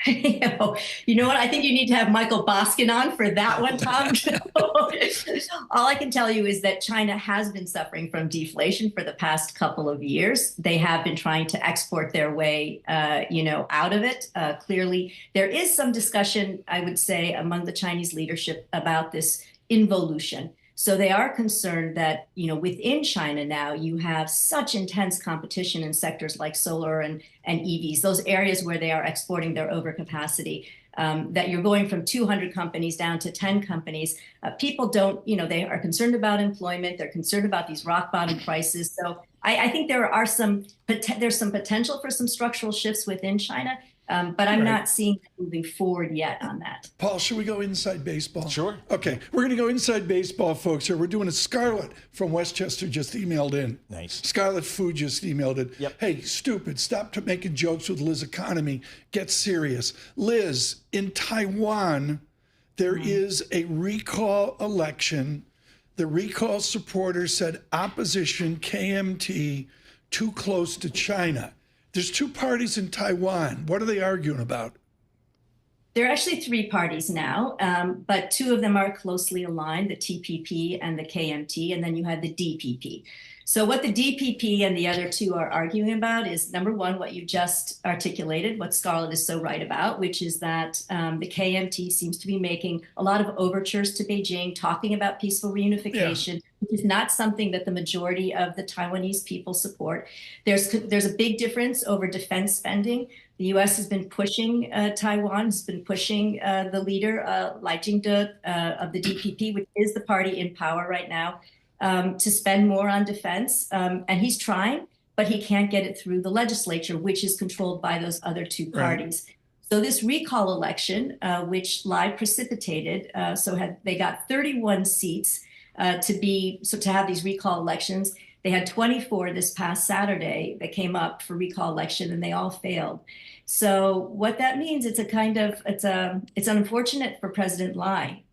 You know what? I think you need to have Michael Boskin on for that one, Tom. All I can tell you is that China has been suffering from deflation for the past couple of years. They have been trying to export their way, out of it. Clearly, there is some discussion, I would say, among the Chinese leadership about this involution. So they are concerned that, within China now, you have such intense competition in sectors like solar and EVs, those areas where they are exporting their overcapacity, that you're going from 200 companies down to 10 companies. People don't, they are concerned about employment. They're concerned about these rock bottom prices. So I think there's some potential for some structural shifts within China. But I'm not seeing moving forward yet on that. Paul, should we go inside baseball? Sure. Okay, we're going to go inside baseball, folks. Here, we're doing a Scarlett from Westchester just emailed in. Nice. Scarlett Food just emailed it. Yep. Hey, stupid, stop making jokes with Liz economy. Get serious. Liz, in Taiwan, there is a recall election. The recall supporters said opposition, KMT, too close to China. There's two parties in Taiwan. What are they arguing about? There are actually three parties now, but two of them are closely aligned, the TPP and the KMT, and then you have the DPP. So what the DPP and the other two are arguing about is, number one, what you just articulated, what Scarlett is so right about, which is that the KMT seems to be making a lot of overtures to Beijing, talking about peaceful reunification, which is not something that the majority of the Taiwanese people support. There's a big difference over defense spending. The U.S. has been pushing Taiwan, has been pushing the leader, Lai Ching-te of the DPP, which is the party in power right now, to spend more on defense. And he's trying, but he can't get it through the legislature, which is controlled by those other two parties. Right. So this recall election, which Lai precipitated, they got 31 seats to have these recall elections. They had 24 this past Saturday that came up for recall election, and they all failed. So what that means, it's unfortunate for President Lai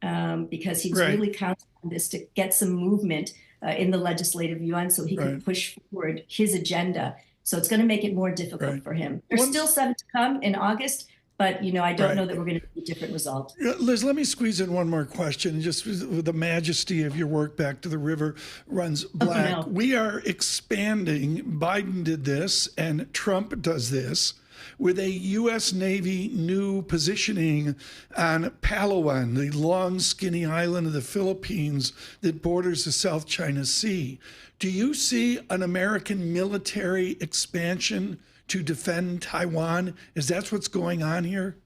because he's really counting on this to get some movement in the legislative yuan so he can push forward his agenda. So it's going to make it more difficult for him. There's still 7 to come in August. But, I don't know that we're going to see a different result. Liz, let me squeeze in one more question. Just with the majesty of your work, Back to the River Runs Black. Oh, no. We are expanding. Biden did this, and Trump does this, with a U.S. Navy new positioning on Palawan, the long, skinny island of the Philippines that borders the South China Sea. Do you see an American military expansion to defend Taiwan? Is that what's going on here?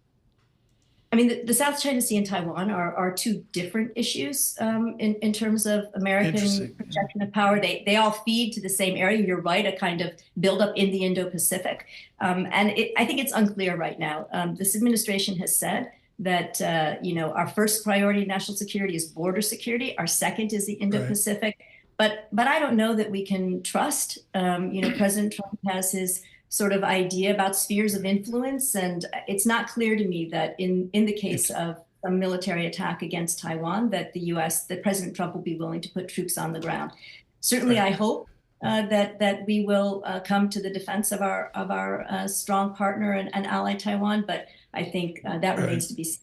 I mean, the South China Sea and Taiwan are two different issues in terms of American projection of power. They all feed to the same area. You're right, a kind of buildup in the Indo-Pacific. I think it's unclear right now. This administration has said that, our first priority in national security is border security. Our second is the Indo-Pacific. But I don't know that we can trust. President Trump has his sort of idea about spheres of influence. And it's not clear to me that in the case of a military attack against Taiwan, that that President Trump will be willing to put troops on the ground. Certainly, I hope that we will come to the defense of our strong partner and ally Taiwan. But I think that remains to be seen.